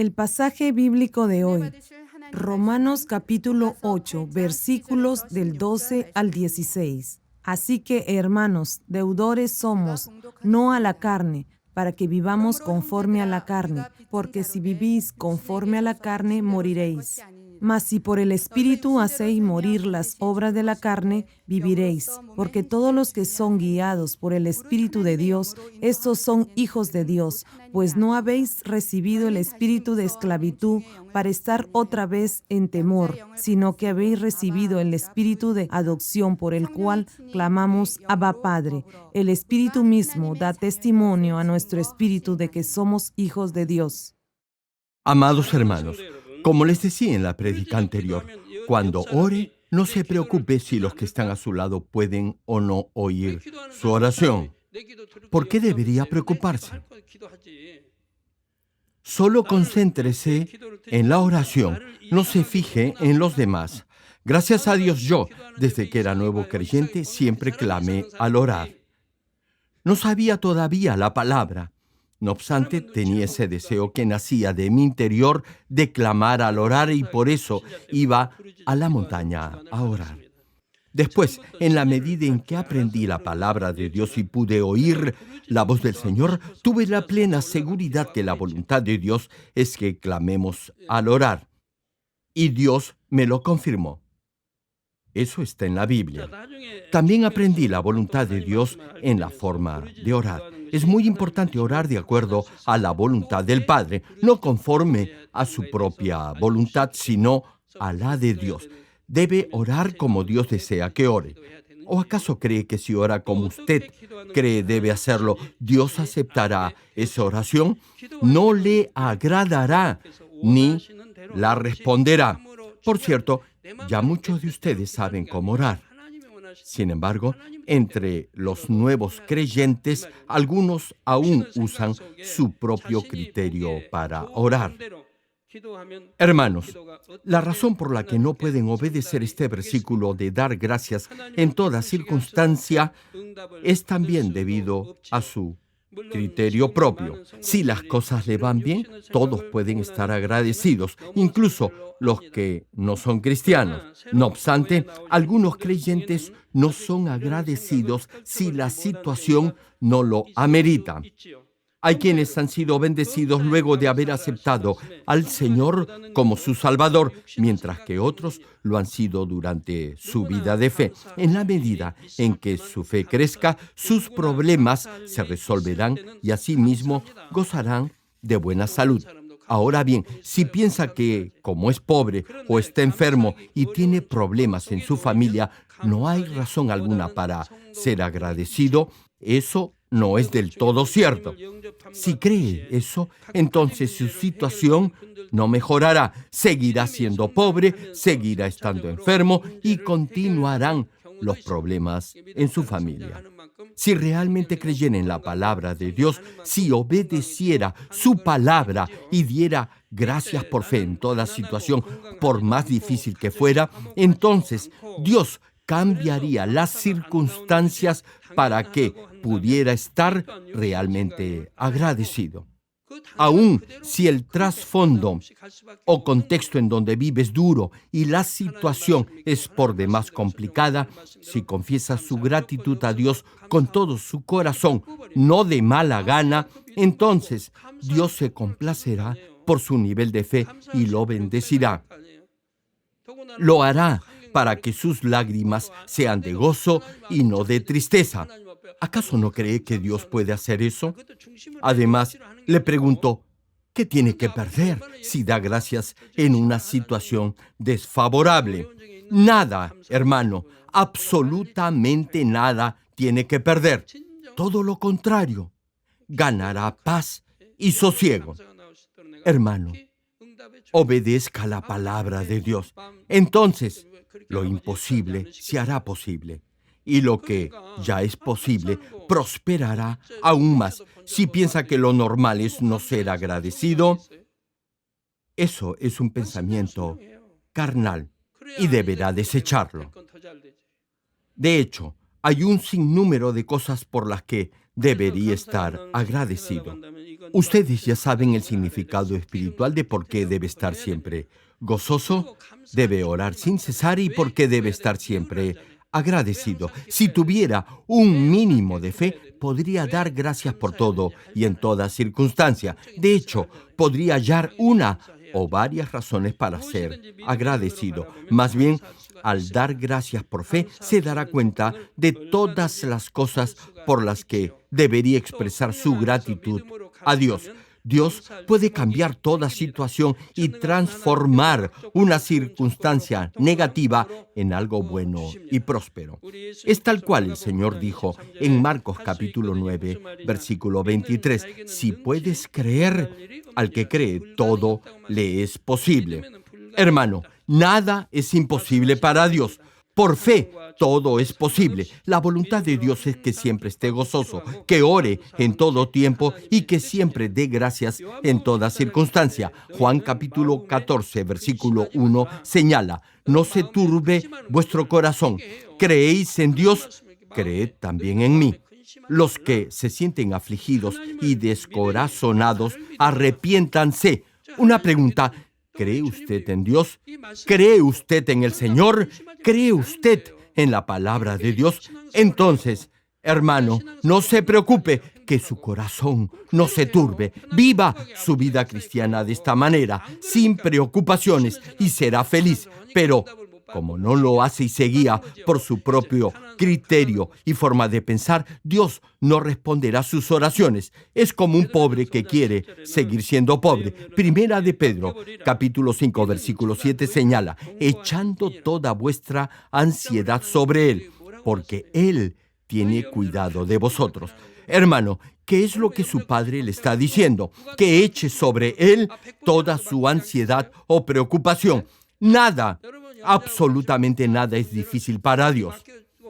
El pasaje bíblico de hoy, Romanos capítulo 8, versículos del 12 al 16. Así que, hermanos, deudores somos, no a la carne, para que vivamos conforme a la carne, porque si vivís conforme a la carne, moriréis. Mas si por el Espíritu hacéis morir las obras de la carne, viviréis, porque todos los que son guiados por el Espíritu de Dios, estos son hijos de Dios, pues no habéis recibido el espíritu de esclavitud para estar otra vez en temor, sino que habéis recibido el espíritu de adopción por el cual clamamos Abba Padre. El Espíritu mismo da testimonio a nuestro espíritu de que somos hijos de Dios. Amados hermanos, como les decía en la prédica anterior, cuando ore, no se preocupe si los que están a su lado pueden o no oír su oración. ¿Por qué debería preocuparse? Solo concéntrese en la oración, no se fije en los demás. Gracias a Dios yo, desde que era nuevo creyente, siempre clamé al orar. No sabía todavía la palabra. No obstante, tenía ese deseo que nacía de mi interior de clamar al orar y por eso iba a la montaña a orar. Después, en la medida en que aprendí la palabra de Dios y pude oír la voz del Señor, tuve la plena seguridad que la voluntad de Dios es que clamemos al orar. Y Dios me lo confirmó. Eso está en la Biblia. También aprendí la voluntad de Dios en la forma de orar. Es muy importante orar de acuerdo a la voluntad del Padre, no conforme a su propia voluntad, sino a la de Dios. Debe orar como Dios desea que ore. ¿O acaso cree que si ora como usted cree debe hacerlo, Dios aceptará esa oración? No le agradará ni la responderá. Por cierto, ya muchos de ustedes saben cómo orar. Sin embargo, entre los nuevos creyentes, algunos aún usan su propio criterio para orar. Hermanos, la razón por la que no pueden obedecer este versículo de dar gracias en toda circunstancia es también debido a su criterio propio. Si las cosas le van bien, todos pueden estar agradecidos, incluso los que no son cristianos. No obstante, algunos creyentes no son agradecidos si la situación no lo amerita. Hay quienes han sido bendecidos luego de haber aceptado al Señor como su Salvador, mientras que otros lo han sido durante su vida de fe. En la medida en que su fe crezca, sus problemas se resolverán y asimismo gozarán de buena salud. Ahora bien, si piensa que, como es pobre o está enfermo y tiene problemas en su familia, no hay razón alguna para ser agradecido, eso no es del todo cierto. Si cree eso, entonces su situación no mejorará. Seguirá siendo pobre, seguirá estando enfermo y continuarán los problemas en su familia. Si realmente creyera en la palabra de Dios, si obedeciera su palabra y diera gracias por fe en toda situación, por más difícil que fuera, entonces Dios cambiaría las circunstancias para que pudiera estar realmente agradecido. Aun si el trasfondo o contexto en donde vive es duro y la situación es por demás complicada, si confiesa su gratitud a Dios con todo su corazón, no de mala gana, entonces Dios se complacerá por su nivel de fe y lo bendecirá. Lo hará para que sus lágrimas sean de gozo y no de tristeza. ¿Acaso no cree que Dios puede hacer eso? Además, le pregunto, ¿qué tiene que perder si da gracias en una situación desfavorable? Nada, hermano, absolutamente nada tiene que perder. Todo lo contrario, ganará paz y sosiego. Hermano, obedezca la palabra de Dios. Entonces, lo imposible se hará posible. Y lo que ya es posible prosperará aún más. Si piensa que lo normal es no ser agradecido, eso es un pensamiento carnal y deberá desecharlo. De hecho, hay un sinnúmero de cosas por las que debería estar agradecido. Ustedes ya saben el significado espiritual de por qué debe estar siempre gozoso, debe orar sin cesar y por qué debe estar siempre agradecido. Si tuviera un mínimo de fe, podría dar gracias por todo y en toda circunstancia. De hecho, podría hallar una o varias razones para ser agradecido. Más bien, al dar gracias por fe, se dará cuenta de todas las cosas por las que debería expresar su gratitud a Dios. Dios puede cambiar toda situación y transformar una circunstancia negativa en algo bueno y próspero. Es tal cual el Señor dijo en Marcos capítulo 9, versículo 23. Si puedes creer, al que cree, todo le es posible. Hermano, nada es imposible para Dios. Por fe, todo es posible. La voluntad de Dios es que siempre esté gozoso, que ore en todo tiempo y que siempre dé gracias en toda circunstancia. Juan capítulo 14, versículo 1 señala: no se turbe vuestro corazón. ¿Creéis en Dios? Creed también en mí. Los que se sienten afligidos y descorazonados, arrepiéntanse. Una pregunta: ¿cree usted en Dios? ¿Cree usted en el Señor? ¿Cree usted en la palabra de Dios? Entonces, hermano, no se preocupe, que su corazón no se turbe. Viva su vida cristiana de esta manera, sin preocupaciones, y será feliz. Pero como no lo hace y se guía por su propio criterio y forma de pensar, Dios no responderá sus oraciones. Es como un pobre que quiere seguir siendo pobre. Primera de Pedro, capítulo 5, versículo 7 señala: echando toda vuestra ansiedad sobre Él, porque Él tiene cuidado de vosotros. Hermano, ¿qué es lo que su padre le está diciendo? Que eche sobre Él toda su ansiedad o preocupación. Nada, absolutamente nada es difícil para Dios.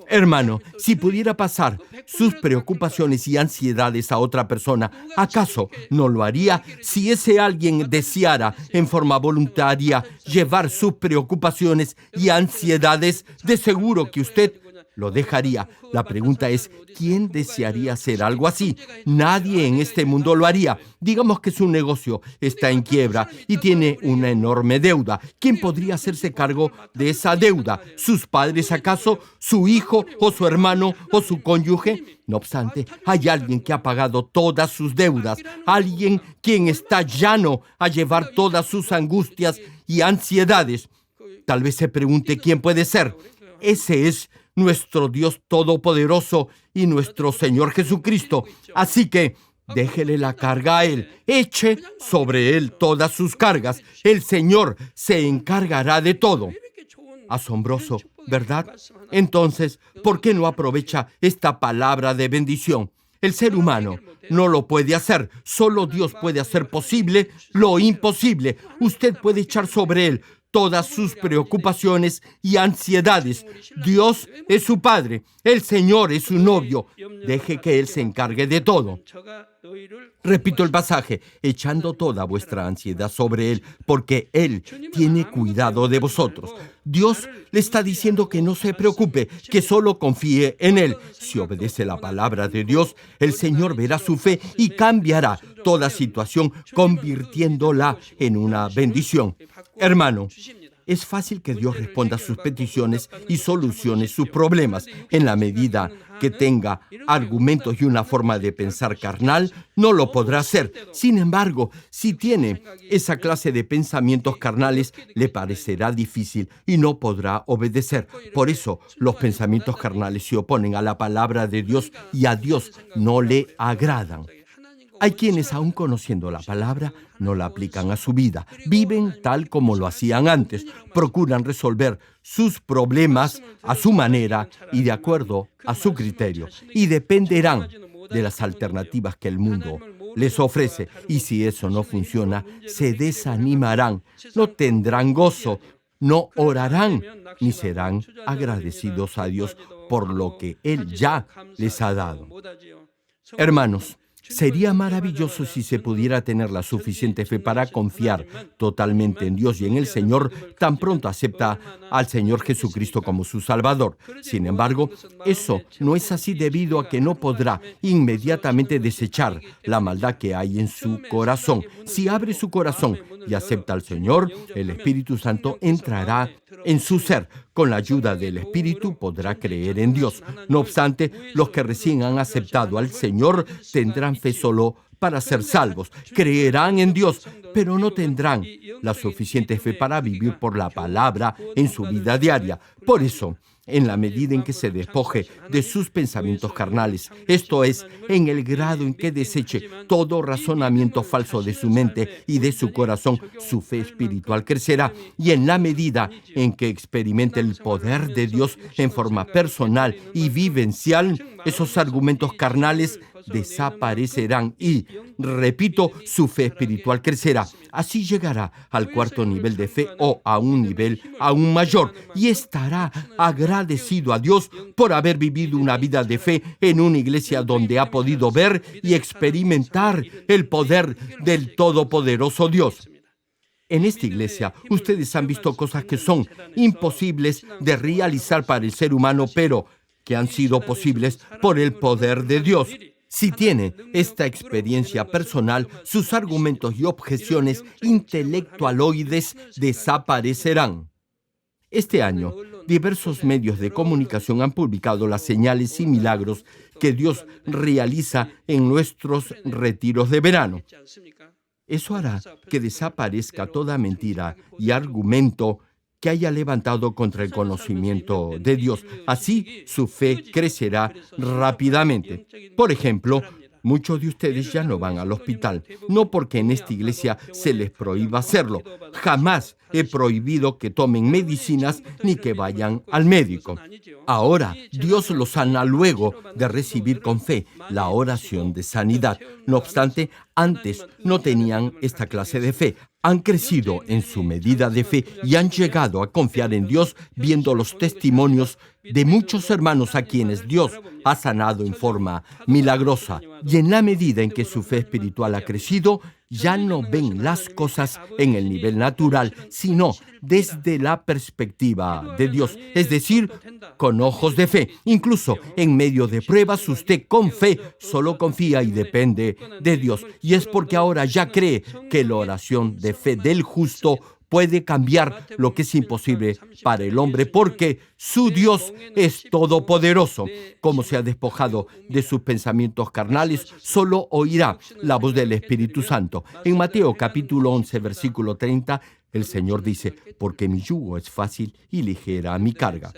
Hermano, si pudiera pasar sus preocupaciones y ansiedades a otra persona, ¿acaso no lo haría? Si ese alguien deseara en forma voluntaria llevar sus preocupaciones y ansiedades, de seguro que usted lo dejaría. La pregunta es: ¿quién desearía hacer algo así? Nadie en este mundo lo haría. Digamos que su negocio está en quiebra y tiene una enorme deuda. ¿Quién podría hacerse cargo de esa deuda? ¿Sus padres acaso? ¿Su hijo o su hermano o su cónyuge? No obstante, hay alguien que ha pagado todas sus deudas, alguien quien está llano a llevar todas sus angustias y ansiedades. Tal vez se pregunte quién puede ser. Ese es nuestro Dios Todopoderoso y nuestro Señor Jesucristo. Así que déjele la carga a Él, eche sobre Él todas sus cargas. El Señor se encargará de todo. Asombroso, ¿verdad? Entonces, ¿por qué no aprovecha esta palabra de bendición? El ser humano no lo puede hacer. Solo Dios puede hacer posible lo imposible. Usted puede echar sobre Él todas sus preocupaciones y ansiedades. Dios es su Padre, el Señor es su novio. Deje que Él se encargue de todo. Repito el pasaje: echando toda vuestra ansiedad sobre Él, porque Él tiene cuidado de vosotros. Dios le está diciendo que no se preocupe, que solo confíe en Él. Si obedece la palabra de Dios, el Señor verá su fe y cambiará toda situación, convirtiéndola en una bendición. Hermano, es fácil que Dios responda a sus peticiones y solucione sus problemas. En la medida que tenga argumentos y una forma de pensar carnal, no lo podrá hacer. Sin embargo, si tiene esa clase de pensamientos carnales, le parecerá difícil y no podrá obedecer. Por eso, los pensamientos carnales se oponen a la palabra de Dios y a Dios no le agradan. Hay quienes, aun conociendo la palabra, no la aplican a su vida. Viven tal como lo hacían antes. Procuran resolver sus problemas a su manera y de acuerdo a su criterio. Y dependerán de las alternativas que el mundo les ofrece. Y si eso no funciona, se desanimarán, no tendrán gozo, no orarán, ni serán agradecidos a Dios por lo que Él ya les ha dado. Hermanos, Sería maravilloso si se pudiera tener la suficiente fe para confiar totalmente en Dios y en el Señor tan pronto acepta al Señor Jesucristo como su Salvador. Sin embargo, eso no es así debido a que no podrá inmediatamente desechar la maldad que hay en su corazón. Si abre su corazón y acepta al Señor, el Espíritu Santo entrará en su ser. Con la ayuda del Espíritu podrá creer en Dios. No obstante, los que recién han aceptado al Señor tendrán fe solo para ser salvos. Creerán en Dios, pero no tendrán la suficiente fe para vivir por la palabra en su vida diaria. Por eso, en la medida en que se despoje de sus pensamientos carnales, esto es, en el grado en que deseche todo razonamiento falso de su mente y de su corazón, su fe espiritual crecerá, y en la medida en que experimente el poder de Dios en forma personal y vivencial, esos argumentos carnales desaparecerán y, repito, su fe espiritual crecerá. Así llegará al cuarto nivel de fe o a un nivel aún mayor y estará agradecido a Dios por haber vivido una vida de fe en una iglesia donde ha podido ver y experimentar el poder del Todopoderoso Dios. En esta iglesia, ustedes han visto cosas que son imposibles de realizar para el ser humano, pero que han sido posibles por el poder de Dios. Si tiene esta experiencia personal, sus argumentos y objeciones intelectualoides desaparecerán. Este año, diversos medios de comunicación han publicado las señales y milagros que Dios realiza en nuestros retiros de verano. Eso hará que desaparezca toda mentira y argumento que haya levantado contra el conocimiento de Dios. Así, su fe crecerá rápidamente. Por ejemplo, muchos de ustedes ya no van al hospital, no porque en esta iglesia se les prohíba hacerlo. Jamás he prohibido que tomen medicinas ni que vayan al médico. Ahora, Dios los sana luego de recibir con fe la oración de sanidad. No obstante, antes no tenían esta clase de fe. Han crecido en su medida de fe y han llegado a confiar en Dios viendo los testimonios de muchos hermanos a quienes Dios ha sanado en forma milagrosa. Y en la medida en que su fe espiritual ha crecido, ya no ven las cosas en el nivel natural, sino desde la perspectiva de Dios, es decir, con ojos de fe. Incluso en medio de pruebas, usted con fe solo confía y depende de Dios. Y es porque ahora ya cree que la oración de fe del justo puede cambiar lo que es imposible para el hombre, porque su Dios es todopoderoso. Como se ha despojado de sus pensamientos carnales, solo oirá la voz del Espíritu Santo. En Mateo capítulo 11, versículo 30, el Señor dice, porque mi yugo es fácil y ligera mi carga.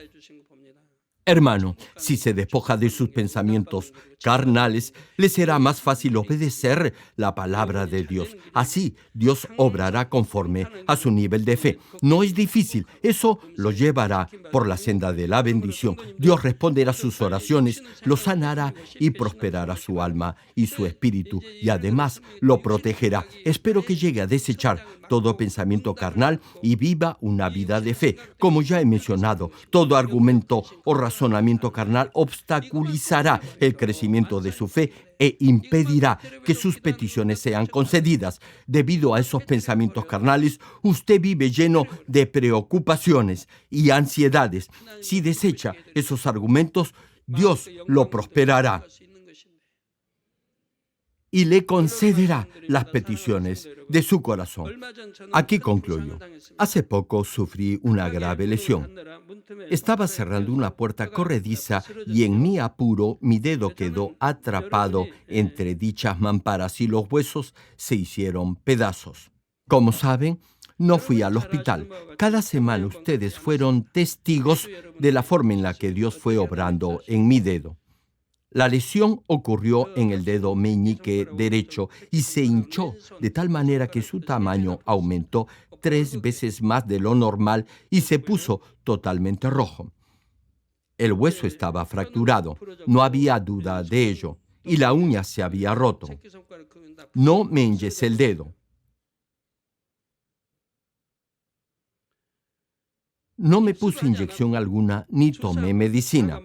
Hermano, si se despoja de sus pensamientos carnales, le será más fácil obedecer la palabra de Dios. Así, Dios obrará conforme a su nivel de fe. No es difícil, eso lo llevará por la senda de la bendición. Dios responderá sus oraciones, lo sanará y prosperará su alma y su espíritu, y además lo protegerá. Espero que llegue a desechar todo pensamiento carnal y viva una vida de fe. Como ya he mencionado, todo argumento o razonamiento carnal obstaculizará el crecimiento de su fe e impedirá que sus peticiones sean concedidas. Debido a esos pensamientos carnales, usted vive lleno de preocupaciones y ansiedades. Si desecha esos argumentos, Dios lo prosperará y le concederá las peticiones de su corazón. Aquí concluyo. Hace poco sufrí una grave lesión. Estaba cerrando una puerta corrediza y en mi apuro mi dedo quedó atrapado entre dichas mamparas y los huesos se hicieron pedazos. Como saben, no fui al hospital. Cada semana ustedes fueron testigos de la forma en la que Dios fue obrando en mi dedo. La lesión ocurrió en el dedo meñique derecho y se hinchó de tal manera que su tamaño aumentó 3 veces más de lo normal y se puso totalmente rojo. El hueso estaba fracturado, no había duda de ello, y la uña se había roto. No me enyesé el dedo. No me puse inyección alguna ni tomé medicina.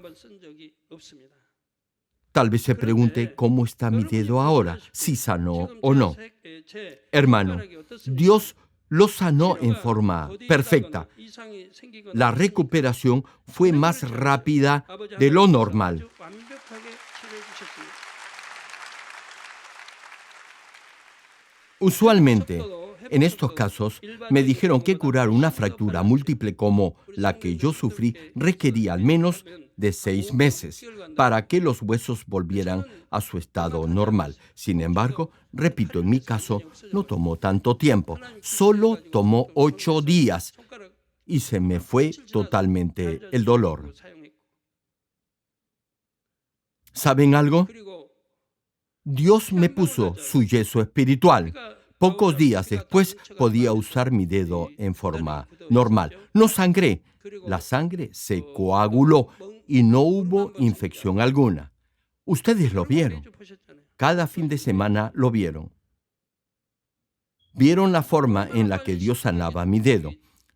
Tal vez se pregunte cómo está mi dedo ahora, si sanó o no. Hermano, Dios lo sanó en forma perfecta. La recuperación fue más rápida de lo normal. Usualmente, en estos casos, me dijeron que curar una fractura múltiple como la que yo sufrí requería al menos de 6 meses para que los huesos volvieran a su estado normal. Sin embargo, repito, en mi caso no tomó tanto tiempo, solo tomó 8 días y se me fue totalmente el dolor. ¿Saben algo? Dios me puso su yeso espiritual. Pocos días después podía usar mi dedo en forma normal. No sangré. La sangre se coaguló y no hubo infección alguna. Ustedes lo vieron. Cada fin de semana lo vieron. Vieron la forma en la que Dios sanaba mi dedo.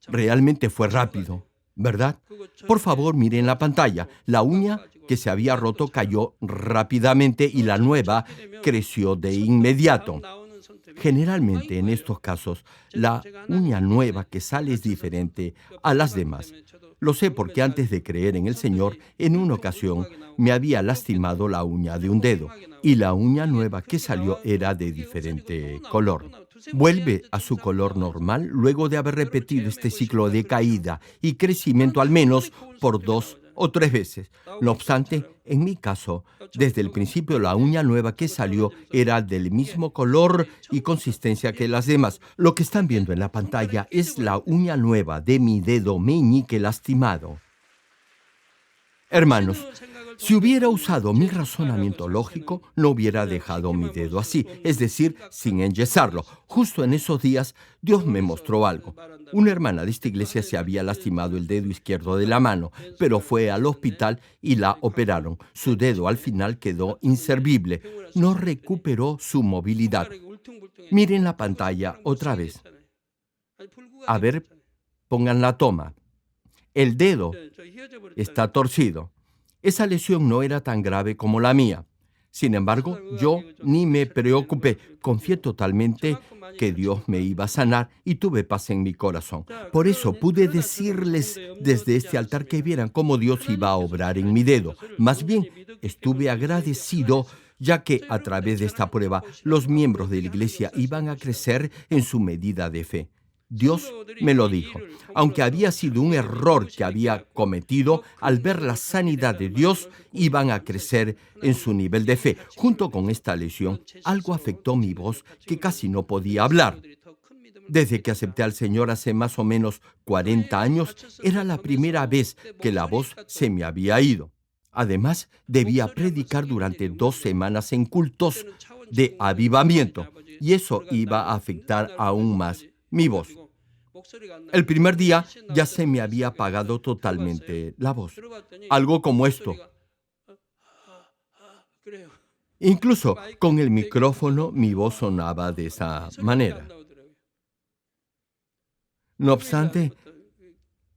Realmente fue rápido, ¿verdad? Por favor, miren la pantalla. La uña que se había roto cayó rápidamente y la nueva creció de inmediato. Generalmente en estos casos, la uña nueva que sale es diferente a las demás. Lo sé porque antes de creer en el Señor, en una ocasión me había lastimado la uña de un dedo y la uña nueva que salió era de diferente color. Vuelve a su color normal luego de haber repetido este ciclo de caída y crecimiento al menos por 2 o 3 veces. No obstante, en mi caso, desde el principio la uña nueva que salió era del mismo color y consistencia que las demás. Lo que están viendo en la pantalla es la uña nueva de mi dedo meñique lastimado. Hermanos, si hubiera usado mi razonamiento lógico, no hubiera dejado mi dedo así, es decir, sin enyesarlo. Justo en esos días, Dios me mostró algo. Una hermana de esta iglesia se había lastimado el dedo izquierdo de la mano, pero fue al hospital y la operaron. Su dedo al final quedó inservible. No recuperó su movilidad. Miren la pantalla otra vez. A ver, pongan la toma. El dedo está torcido. Esa lesión no era tan grave como la mía. Sin embargo, yo ni me preocupé. Confié totalmente que Dios me iba a sanar y tuve paz en mi corazón. Por eso pude decirles desde este altar que vieran cómo Dios iba a obrar en mi dedo. Más bien, estuve agradecido ya que a través de esta prueba los miembros de la iglesia iban a crecer en su medida de fe. Dios me lo dijo. Aunque había sido un error que había cometido, al ver la sanidad de Dios, iban a crecer en su nivel de fe. Junto con esta lesión, algo afectó mi voz que casi no podía hablar. Desde que acepté al Señor hace más o menos 40 años, era la primera vez que la voz se me había ido. Además, debía predicar durante 2 semanas en cultos de avivamiento, y eso iba a afectar aún más mi voz. El primer día ya se me había apagado totalmente la voz. Algo como esto. Incluso con el micrófono mi voz sonaba de esa manera. No obstante,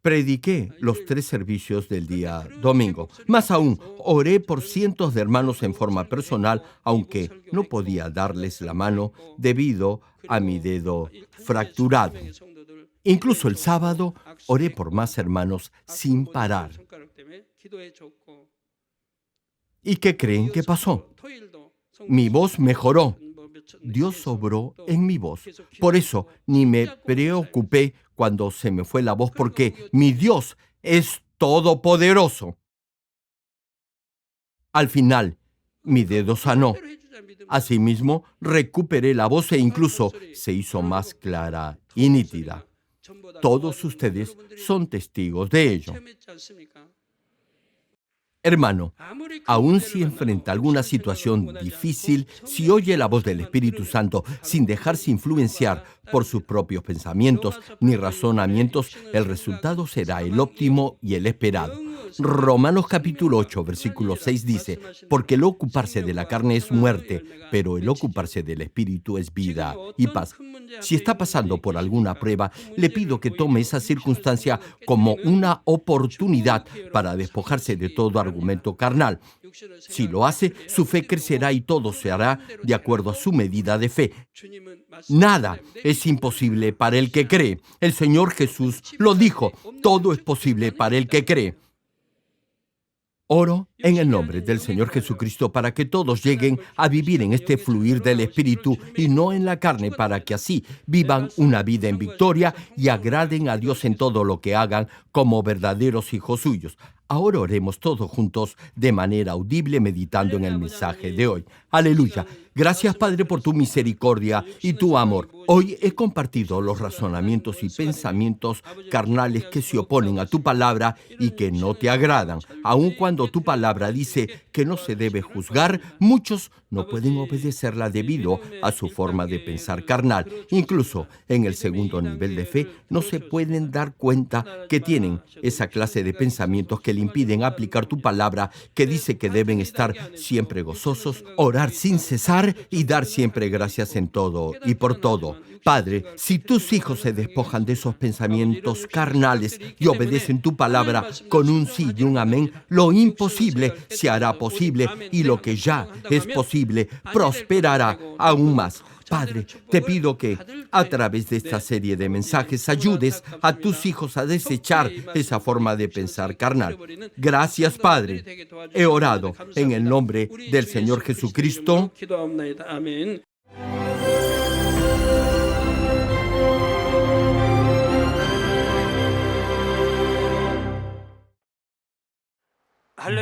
prediqué los 3 servicios del día domingo. Más aún, oré por cientos de hermanos en forma personal, aunque no podía darles la mano debido a mi dedo fracturado. Incluso el sábado oré por más hermanos sin parar. ¿Y qué creen que pasó? Mi voz mejoró. Dios obró en mi voz. Por eso ni me preocupé cuando se me fue la voz, porque mi Dios es todopoderoso. Al final, mi dedo sanó. Asimismo, recuperé la voz e incluso se hizo más clara y nítida. Todos ustedes son testigos de ello. Hermano, aun si enfrenta alguna situación difícil, si oye la voz del Espíritu Santo sin dejarse influenciar por sus propios pensamientos ni razonamientos, el resultado será el óptimo y el esperado. Romanos capítulo 8, versículo 6 dice, porque el ocuparse de la carne es muerte, pero el ocuparse del espíritu es vida y paz. Si está pasando por alguna prueba, le pido que tome esa circunstancia como una oportunidad para despojarse de todo argumento carnal. Si lo hace, su fe crecerá y todo se hará de acuerdo a su medida de fe. Nada es imposible para el que cree. El Señor Jesús lo dijo, todo es posible para el que cree. Oro en el nombre del Señor Jesucristo para que todos lleguen a vivir en este fluir del Espíritu y no en la carne, para que así vivan una vida en victoria y agraden a Dios en todo lo que hagan como verdaderos hijos suyos. Ahora oremos todos juntos de manera audible meditando en el mensaje de hoy. Aleluya. Gracias, Padre, por tu misericordia y tu amor. Hoy he compartido los razonamientos y pensamientos carnales que se oponen a tu palabra y que no te agradan. Aun cuando tu palabra dice que no se debe juzgar, muchos no pueden obedecerla debido a su forma de pensar carnal. Incluso en el segundo nivel de fe no se pueden dar cuenta que tienen esa clase de pensamientos que le impiden aplicar tu palabra, que dice que deben estar siempre gozosos, orar sin cesar y dar siempre gracias en todo y por todo. Padre, si tus hijos se despojan de esos pensamientos carnales y obedecen tu palabra con un sí y un amén, lo imposible se hará posible y lo que ya es posible prosperará aún más. Padre, te pido que a través de esta serie de mensajes ayudes a tus hijos a desechar esa forma de pensar carnal. Gracias, Padre. He orado en el nombre del Señor Jesucristo. Amén.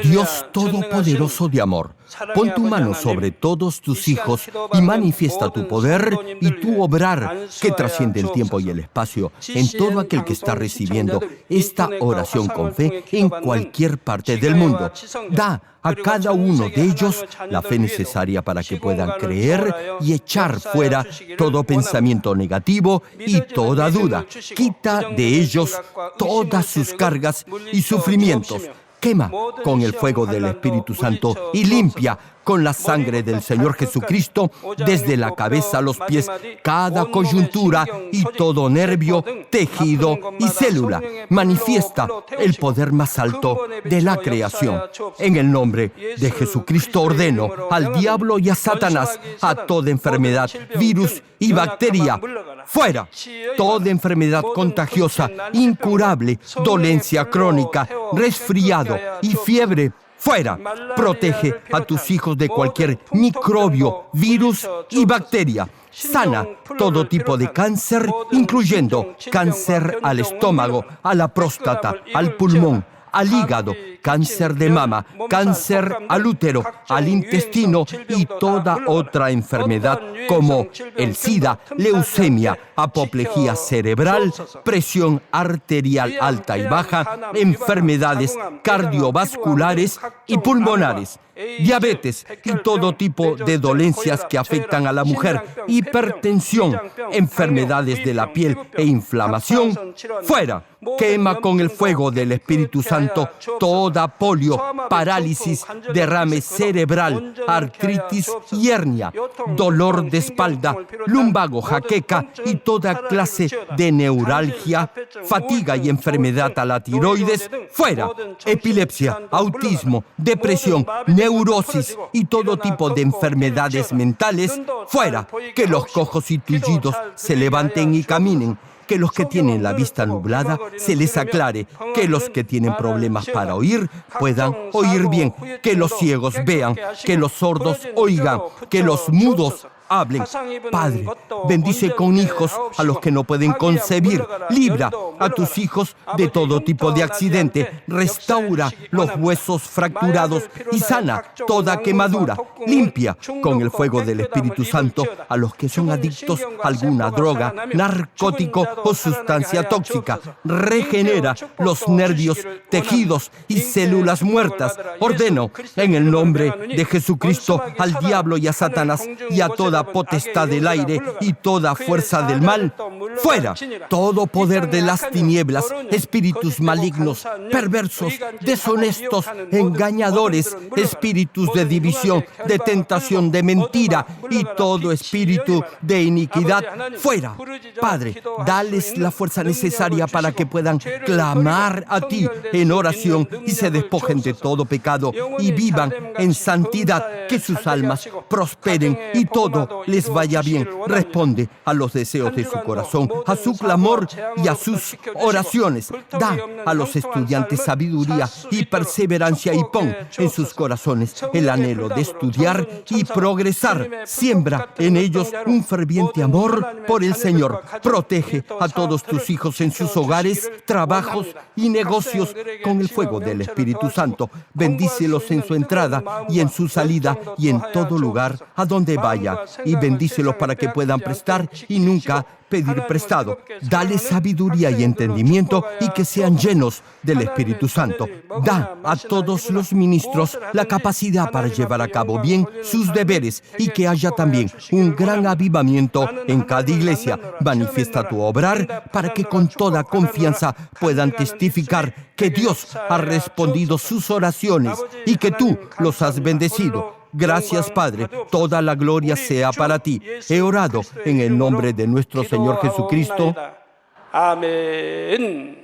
Dios Todopoderoso de amor, pon tu mano sobre todos tus hijos y manifiesta tu poder y tu obrar que trasciende el tiempo y el espacio en todo aquel que está recibiendo esta oración con fe en cualquier parte del mundo. Da a cada uno de ellos la fe necesaria para que puedan creer y echar fuera todo pensamiento negativo y toda duda. Quita de ellos todas sus cargas y sufrimientos. Quema con el fuego del Espíritu Santo y limpia con la sangre del Señor Jesucristo desde la cabeza a los pies cada coyuntura y todo nervio, tejido y célula. Manifiesta el poder más alto de la creación. En el nombre de Jesucristo ordeno al diablo y a Satanás, a toda enfermedad, virus y bacteria, fuera. Toda enfermedad contagiosa, incurable, dolencia crónica, resfriado y fiebre, fuera. Protege a tus hijos de cualquier microbio, virus y bacteria. Sana todo tipo de cáncer, incluyendo cáncer al estómago, a la próstata, al pulmón, al hígado, cáncer de mama, cáncer al útero, al intestino y toda otra enfermedad como el SIDA, leucemia, apoplejía cerebral, presión arterial alta y baja, enfermedades cardiovasculares y pulmonares, diabetes y todo tipo de dolencias que afectan a la mujer, hipertensión, enfermedades de la piel e inflamación, fuera. Quema con el fuego del Espíritu Santo toda polio, parálisis, derrame cerebral, artritis y hernia, dolor de espalda, lumbago, jaqueca y toda clase de neuralgia, fatiga y enfermedad a la tiroides, fuera. Epilepsia, autismo, depresión, neurosis y todo tipo de enfermedades mentales, fuera. Que los cojos y tullidos se levanten y caminen. Que los que tienen la vista nublada se les aclare, que los que tienen problemas para oír puedan oír bien, que los ciegos vean, que los sordos oigan, que los mudos hablen. Padre, bendice con hijos a los que no pueden concebir. Libra a tus hijos de todo tipo de accidente. Restaura los huesos fracturados y sana toda quemadura. Limpia con el fuego del Espíritu Santo a los que son adictos a alguna droga, narcótico o sustancia tóxica. Regenera los nervios, tejidos y células muertas. Ordeno en el nombre de Jesucristo al diablo y a Satanás y a toda toda potestad del aire y toda fuerza del mal, fuera. Todo poder de las tinieblas, espíritus malignos, perversos, deshonestos, engañadores, espíritus de división, de tentación, de mentira y todo espíritu de iniquidad, fuera. Padre, dales la fuerza necesaria para que puedan clamar a ti en oración y se despojen de todo pecado y vivan en santidad, que sus almas prosperen y todo les vaya bien. Responde a los deseos de su corazón, a su clamor y a sus oraciones. Da a los estudiantes sabiduría y perseverancia y pon en sus corazones el anhelo de estudiar y progresar. Siembra en ellos un ferviente amor por el Señor. Protege a todos tus hijos en sus hogares, trabajos y negocios con el fuego del Espíritu Santo. Bendícelos en su entrada y en su salida y en todo lugar a donde vaya. Y bendícelos para que puedan prestar y nunca pedir prestado. Dale sabiduría y entendimiento y que sean llenos del Espíritu Santo. Da a todos los ministros la capacidad para llevar a cabo bien sus deberes y que haya también un gran avivamiento en cada iglesia. Manifiesta tu obrar para que con toda confianza puedan testificar que Dios ha respondido sus oraciones y que tú los has bendecido. Gracias, Padre. Toda la gloria sea para ti. He orado en el nombre de nuestro Señor Jesucristo. 아멘.